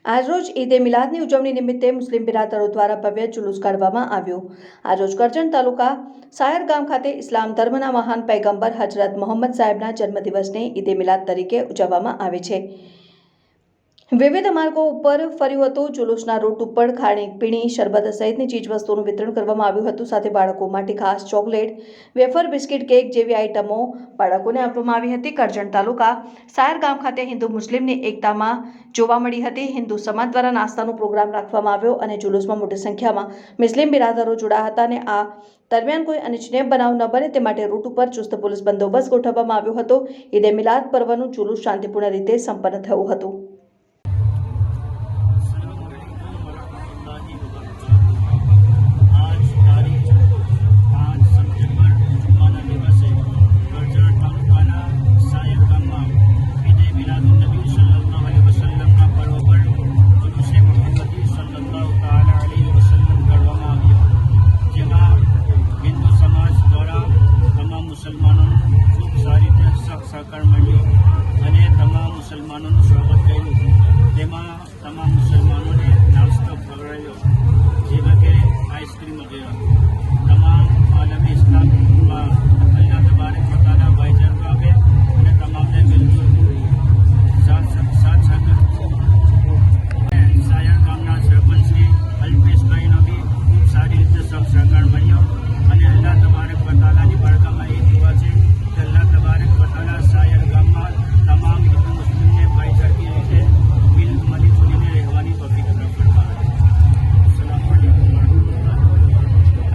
આજરોજ ઈદે મિલાદની ઉજવણી નિમિત્તે મુસ્લિમ બિરાદરો દ્વારા ભવ્ય જુલુસ કાઢવામાં આવ્યો। આજરોજ કરજણ તાલુકા સાયર ગામ ખાતે ઇસ્લામ ધર્મના મહાન પૈગંબર હજરત મોહમ્મદ સાહેબના જન્મદિવસને ઈદે મિલાદ તરીકે ઉજવવામાં આવે છે। વિવિધ માર્ગો ઉપર ફર્યું હતું। જુલુસના રૂટ ઉપર ખાણીપીણી શરબત સહિતની ચીજવસ્તુઓનું વિતરણ કરવામાં આવ્યું હતું। સાથે બાળકો માટે ખાસ ચોકલેટ, વેફર, બિસ્કિટ, કેક જેવી આઇટમો બાળકોને આપવામાં આવી હતી। કરજણ તાલુકા સાયર ગામ ખાતે હિન્દુ મુસ્લિમની એકતામાં જોવા મળી હતી। હિન્દુ સમાજ દ્વારા નાસ્તાનો પ્રોગ્રામ રાખવામાં આવ્યો અને જુલુસમાં મોટી સંખ્યામાં મુસ્લિમ બિરાદરો જોડાયા હતા અને આ દરમિયાન કોઈ અનિચ્છનીય બનાવ ન બને તે માટે રૂટ ઉપર ચુસ્ત પોલીસ બંદોબસ્ત ગોઠવવામાં આવ્યો હતો। ઈદે મિલાદ પર્વનું જુલુસ શાંતિપૂર્ણ રીતે સંપન્ન થયું હતું। સહકાર મળ્યો અને તમામ મુસલમાનોનું સ્વાગત કર્યું। તેમાં